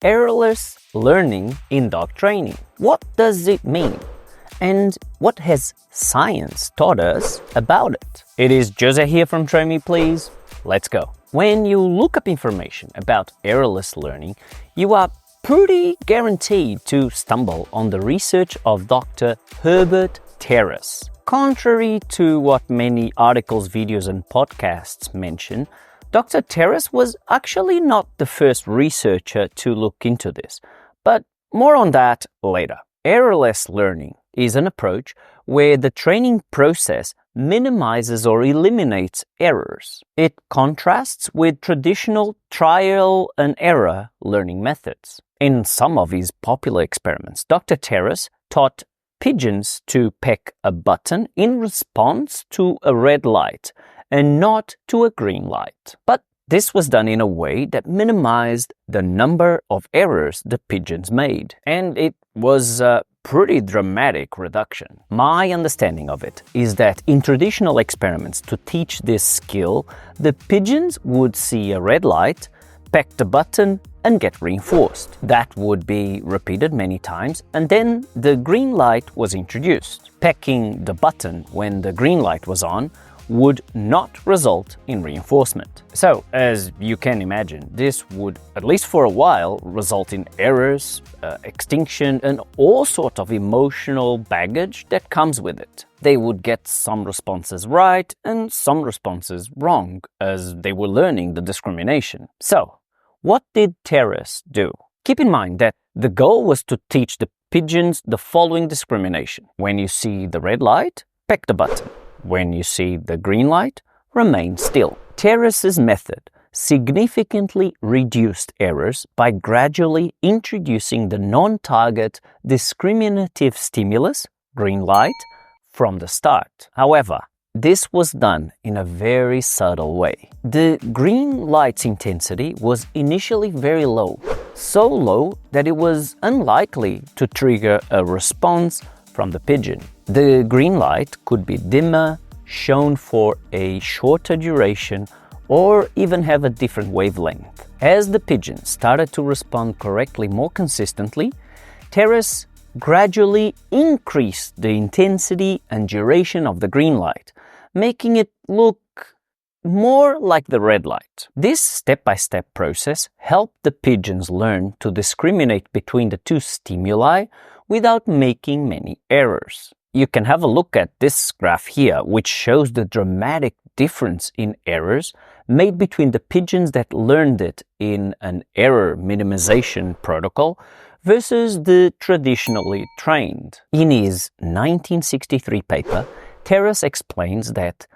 Errorless learning in dog training. What does it mean? And what has science taught us about it? It is Jose here from Train Me Please. Let's go. When you look up information about errorless learning, you are pretty guaranteed to stumble on the research of Dr. Herbert Terrace. Contrary to what many articles, videos and podcasts mention, Dr. Terrace was actually not the first researcher to look into this, but more on that later. Errorless learning is an approach where the training process minimizes or eliminates errors. It contrasts with traditional trial and error learning methods. In some of his popular experiments, Dr. Terrace taught pigeons to peck a button in response to a red light and not to a green light. But this was done in a way that minimized the number of errors the pigeons made, and it was a pretty dramatic reduction. My understanding of it is that in traditional experiments to teach this skill, the pigeons would see a red light, peck the button, and get reinforced. That would be repeated many times, and then the green light was introduced. Pecking the button when the green light was on would not result in reinforcement. So, as you can imagine, this would, at least for a while, result in errors, extinction, and all sorts of emotional baggage that comes with it. They would get some responses right and some responses wrong, as they were learning the discrimination. So, what did Terrace do? Keep in mind that the goal was to teach the pigeons the following discrimination. When you see the red light, peck the button. When you see the green light, remain still. Terrace's method significantly reduced errors by gradually introducing the non-target discriminative stimulus, green light, from the start. However, this was done in a very subtle way. The green light's intensity was initially very low, so low that it was unlikely to trigger a response from the pigeon. The green light could be dimmer, shown for a shorter duration, or even have a different wavelength. As the pigeon started to respond correctly more consistently, Terrace gradually increased the intensity and duration of the green light, making it look more like the red light. This step-by-step process helped the pigeons learn to discriminate between the two stimuli without making many errors. You can have a look at this graph here, which shows the dramatic difference in errors made between the pigeons that learned it in an error minimization protocol versus the traditionally trained. In his 1963 paper, Terrace explains that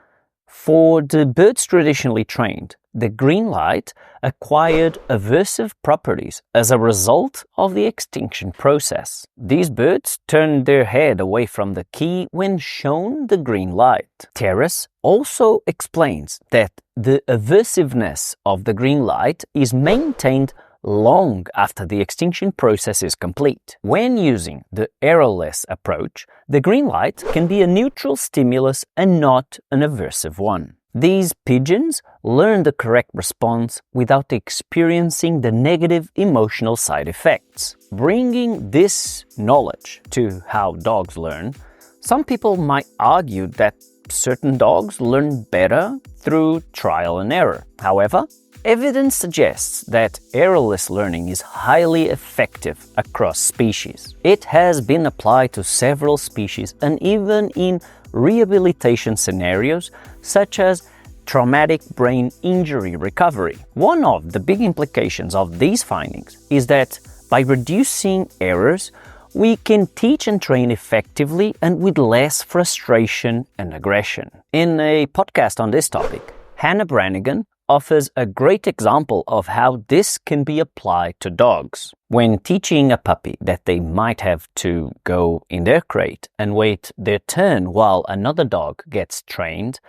for the birds traditionally trained, the green light acquired aversive properties as a result of the extinction process. These birds turned their head away from the key when shown the green light. Terrace also explains that the aversiveness of the green light is maintained long after the extinction process is complete. When using the errorless approach, the green light can be a neutral stimulus and not an aversive one. These pigeons learn the correct response without experiencing the negative emotional side effects. Bringing this knowledge to how dogs learn, some people might argue that certain dogs learn better through trial and error. However, evidence suggests that errorless learning is highly effective across species. It has been applied to several species and even in rehabilitation scenarios such as traumatic brain injury recovery. One of the big implications of these findings is that by reducing errors, we can teach and train effectively and with less frustration and aggression. In a podcast on this topic, Hannah Branigan offers a great example of how this can be applied to dogs. When teaching a puppy that they might have to go in their crate and wait their turn while another dog gets trained,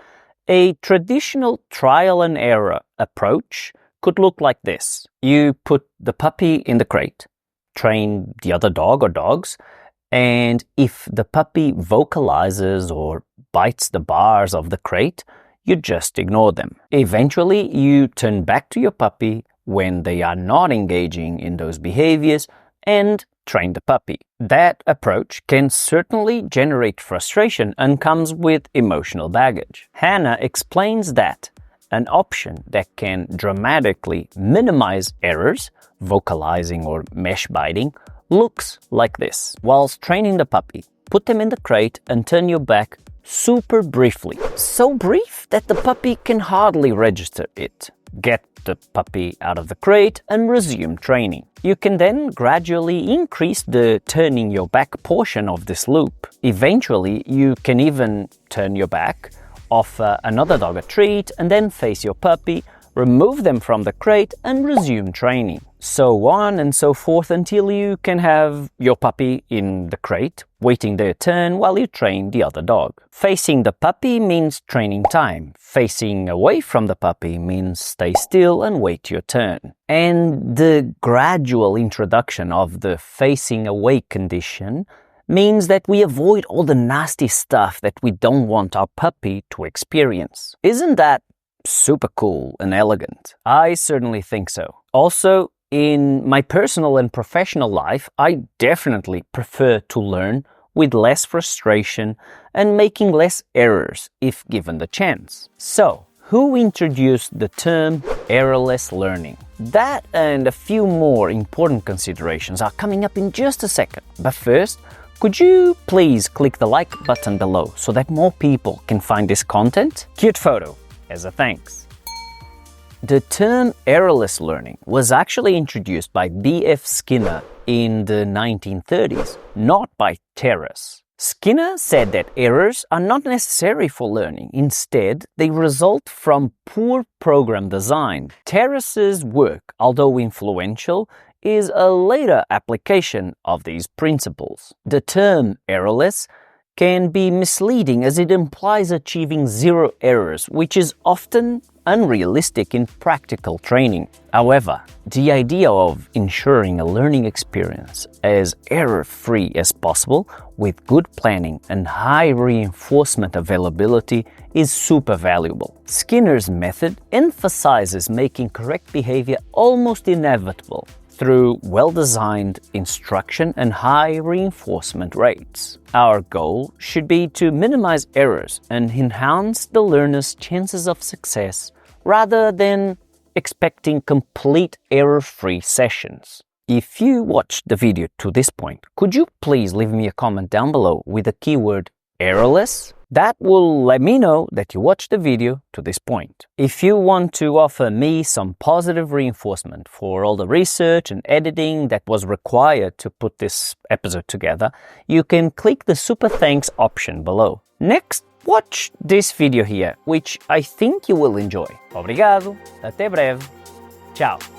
a traditional trial and error approach could look like this. You put the puppy in the crate, train the other dog or dogs, and if the puppy vocalizes or bites the bars of the crate, you just ignore them. Eventually, you turn back to your puppy, when they are not engaging in those behaviors and train the puppy. That approach can certainly generate frustration and comes with emotional baggage. Hannah explains that an option that can dramatically minimize errors, vocalizing or mesh biting, looks like this. Whilst training the puppy, put them in the crate and turn your back super briefly. So brief that the puppy can hardly register it. Get the puppy out of the crate and resume training. You can then gradually increase the turning your back portion of this loop. Eventually, you can even turn your back, offer another dog a treat, and then face your puppy, remove them from the crate and resume training. So on and so forth until you can have your puppy in the crate, waiting their turn while you train the other dog. Facing the puppy means training time. Facing away from the puppy means stay still and wait your turn. And the gradual introduction of the facing away condition means that we avoid all the nasty stuff that we don't want our puppy to experience. Isn't that super cool and elegant? I certainly think so. Also, in my personal and professional life, I definitely prefer to learn with less frustration and making less errors if given the chance. So, who introduced the term errorless learning? That and a few more important considerations are coming up in just a second. But first, could you please click the like button below so that more people can find this content? Cute photo as a thanks. The term errorless learning was actually introduced by B.F. Skinner in the 1930s, not by Terrace. Skinner said that errors are not necessary for learning. Instead, they result from poor program design. Terrace's work, although influential, is a later application of these principles. The term errorless can be misleading as it implies achieving zero errors, which is often unrealistic in practical training. However, the idea of ensuring a learning experience as error-free as possible with good planning and high reinforcement availability is super valuable. Skinner's method emphasizes making correct behavior almost inevitable through well-designed instruction and high reinforcement rates. Our goal should be to minimize errors and enhance the learner's chances of success rather than expecting complete error-free sessions. If you watched the video to this point, could you please leave me a comment down below with the keyword errorless? That will let me know that you watched the video to this point. If you want to offer me some positive reinforcement for all the research and editing that was required to put this episode together, you can click the super thanks option below. Next, watch this video here, which I think you will enjoy. Obrigado, até breve, tchau.